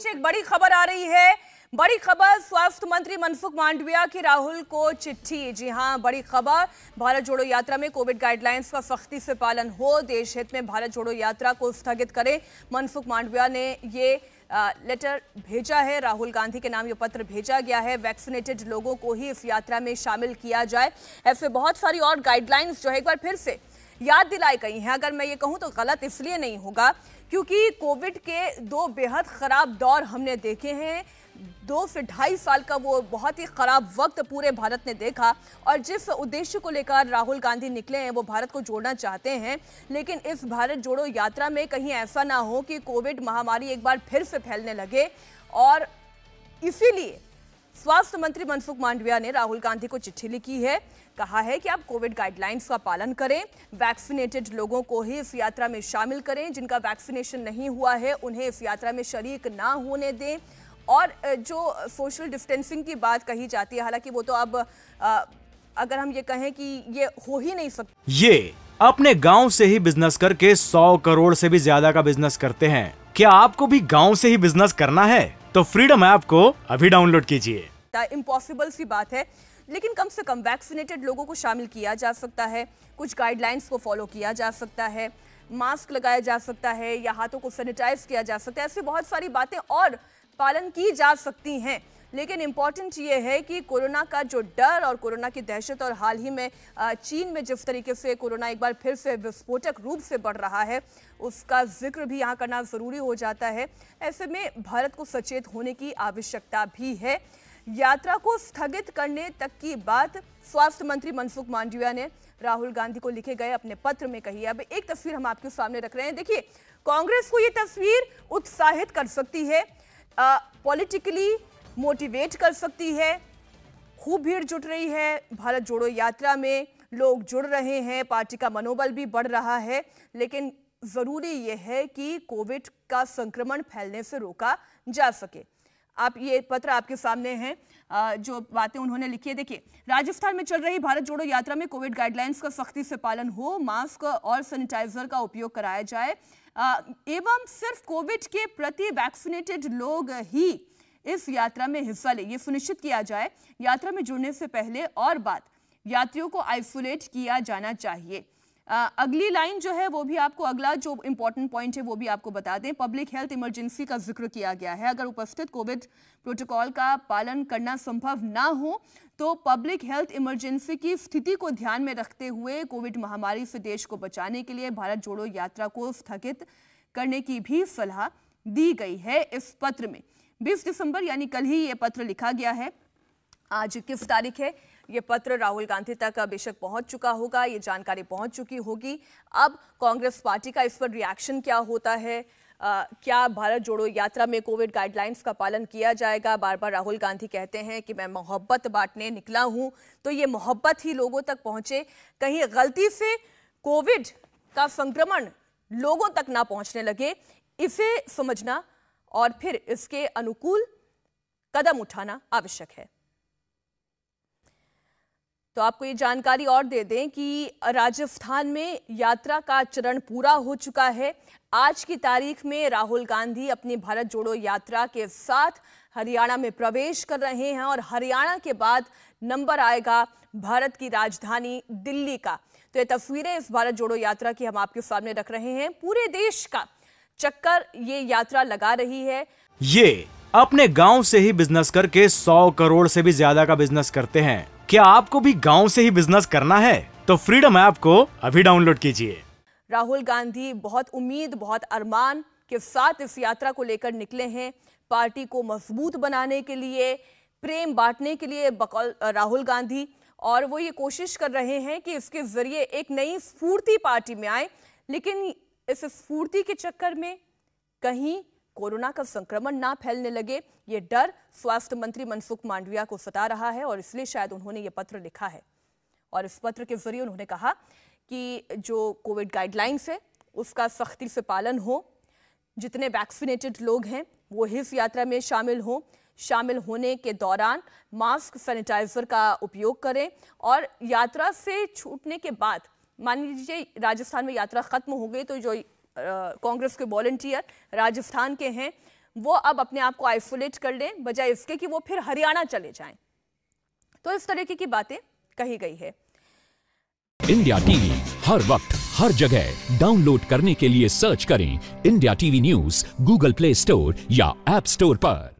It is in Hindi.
बीच एक बड़ी खबर आ रही है। बड़ी खबर, स्वास्थ्य मंत्री मनसुख मांडविया की राहुल को चिट्ठी। जी हां, बड़ी खबर, भारत जोड़ो यात्रा में कोविड गाइडलाइंस का सख्ती से पालन हो, देश हित में भारत जोड़ो यात्रा को स्थगित करें। मनसुख मांडविया ने ये लेटर भेजा है, राहुल गांधी के नाम ये पत्र भेजा गया है। वैक्सीनेटेड लोगों को ही इस यात्रा में शामिल किया जाए। ऐसे बहुत सारी और गाइडलाइंस जो है एक बार फिर से याद दिलाई गई हैं। अगर मैं ये कहूं तो गलत इसलिए नहीं होगा क्योंकि कोविड के दो बेहद खराब दौर हमने देखे हैं। 2 से 2.5 साल का वो बहुत ही खराब वक्त पूरे भारत ने देखा, और जिस उद्देश्य को लेकर राहुल गांधी निकले हैं वो भारत को जोड़ना चाहते हैं। लेकिन इस भारत जोड़ो यात्रा में कहीं ऐसा ना हो कि कोविड महामारी एक बार फिर से फैलने लगे, और इसीलिए स्वास्थ्य मंत्री मनसुख मांडविया ने राहुल गांधी को चिट्ठी लिखी है। कहा है कि आप कोविड गाइडलाइंस का पालन करें, वैक्सीनेटेड लोगों को ही इस यात्रा में शामिल करें, जिनका वैक्सीनेशन नहीं हुआ है उन्हें इस यात्रा में शरीक ना होने दें। और जो सोशल डिस्टेंसिंग की बात कही जाती है, हालांकि वो तो अब अगर हम ये कहें कि ये हो ही नहीं सकता। ये अपने गांव से ही बिजनेस करके 100 करोड़ से भी ज्यादा का बिजनेस करते हैं। क्या आपको भी गांव से ही बिजनेस करना है? तो फ्रीडम ऐप को अभी डाउनलोड कीजिए। इम्पॉसिबल सी बात है, लेकिन कम से कम वैक्सीनेटेड लोगों को शामिल किया जा सकता है, कुछ गाइडलाइंस को फॉलो किया जा सकता है, मास्क लगाया जा सकता है या हाथों को सैनिटाइज किया जा सकता है। ऐसी बहुत सारी बातें और पालन की जा सकती हैं। लेकिन इम्पॉर्टेंट ये है कि कोरोना का जो डर और कोरोना की दहशत, और हाल ही में चीन में जिस तरीके से कोरोना एक बार फिर से विस्फोटक रूप से बढ़ रहा है, उसका जिक्र भी यहाँ करना ज़रूरी हो जाता है। ऐसे में भारत को सचेत होने की आवश्यकता भी है। यात्रा को स्थगित करने तक की बात स्वास्थ्य मंत्री मनसुख मांडविया ने राहुल गांधी को लिखे गए अपने पत्र में कही है। अब एक तस्वीर हम आपके सामने रख रहे हैं। देखिए, कांग्रेस को ये तस्वीर उत्साहित कर सकती है, पॉलिटिकली मोटिवेट कर सकती है। खूब भीड़ जुट रही है भारत जोड़ो यात्रा में, लोग जुड़ रहे हैं, पार्टी का मनोबल भी बढ़ रहा है। लेकिन जरूरी यह है कि कोविड का संक्रमण फैलने से रोका जा सके। आप ये पत्र आपके सामने हैं, जो बातें उन्होंने लिखी है। देखिए, राजस्थान में चल रही भारत जोड़ो यात्रा में कोविड गाइडलाइंस का सख्ती से पालन हो, मास्क और सैनिटाइजर का उपयोग कराया जाए, एवं सिर्फ कोविड के प्रति वैक्सीनेटेड लोग ही इस यात्रा में हिस्सा ले, ये सुनिश्चित किया जाए। यात्रा में जुड़ने से पहले और बाद यात्रियों को आइसोलेट किया जाना चाहिए। अगली लाइन जो है वो भी आपको, अगला जो इंपॉर्टेंट पॉइंट है वो भी आपको बता दें। पब्लिक हेल्थ इमरजेंसी का जिक्र किया गया है। अगर उपस्थित कोविड प्रोटोकॉल का पालन करना संभव ना हो तो पब्लिक हेल्थ इमरजेंसी की स्थिति को ध्यान में रखते हुए कोविड महामारी से देश को बचाने के लिए भारत जोड़ो यात्रा को स्थगित करने की भी सलाह दी गई है इस पत्र में। 20 दिसंबर यानी कल ही ये पत्र लिखा गया है। आज किस तारीख है? ये पत्र राहुल गांधी तक बेशक पहुंच चुका होगा, ये जानकारी पहुंच चुकी होगी। अब कांग्रेस पार्टी का इस पर रिएक्शन क्या होता है? क्या भारत जोड़ो यात्रा में कोविड गाइडलाइंस का पालन किया जाएगा? बार बार राहुल गांधी कहते हैं कि मैं मोहब्बत बांटने निकला हूं, तो ये मोहब्बत ही लोगों तक पहुंचे। कहीं गलती से कोविड का संक्रमण लोगों तक ना पहुंचने लगे, इसे समझना और फिर इसके अनुकूल कदम उठाना आवश्यक है। तो आपको ये जानकारी और दे दें कि राजस्थान में यात्रा का चरण पूरा हो चुका है। आज की तारीख में राहुल गांधी अपनी भारत जोड़ो यात्रा के साथ हरियाणा में प्रवेश कर रहे हैं, और हरियाणा के बाद नंबर आएगा भारत की राजधानी दिल्ली का। तो ये तस्वीरें इस भारत जोड़ो यात्रा की हम आपके सामने रख रहे हैं। पूरे देश का चक्कर ये यात्रा लगा रही है। ये अपने गांव से ही बिजनेस करके 100 करोड़ से भी ज्यादा का बिजनेस करते हैं। क्या आपको भी गांव से ही बिजनेस करना है? तो फ्रीडम ऐप को अभी डाउनलोड कीजिए। राहुल गांधी बहुत उम्मीद, बहुत अरमान के साथ इस यात्रा को लेकर निकले हैं। पार्टी को मजबूत बनाने के लिए, प्रेम बांटने के लिए बकौल राहुल गांधी, और वो ये कोशिश कर रहे हैं कि इसके जरिए एक नई स्फूर्ति पार्टी में आए। लेकिन इस स्फूर्ति के चक्कर में कहीं कोरोना का संक्रमण ना फैलने लगे, ये डर स्वास्थ्य मंत्री मनसुख मांडविया को सता रहा है, और इसलिए शायद उन्होंने ये पत्र लिखा है। और इस पत्र के जरिए उन्होंने कहा कि जो कोविड गाइडलाइंस है उसका सख्ती से पालन हो, जितने वैक्सीनेटेड लोग हैं वो इस यात्रा में शामिल हों, शामिल होने के दौरान मास्क, सैनिटाइजर का उपयोग करें, और यात्रा से छूटने के बाद, मान लीजिए राजस्थान में यात्रा खत्म हो गई, तो जो कांग्रेस के वॉलंटियर राजस्थान के हैं वो अब अपने आप को आइसोलेट कर लें, बजाय इसके कि वो फिर हरियाणा चले जाएं। तो इस तरीके की बातें कही गई है। इंडिया टीवी हर वक्त हर जगह डाउनलोड करने के लिए सर्च करें India TV news Google play store या ऐप स्टोर पर।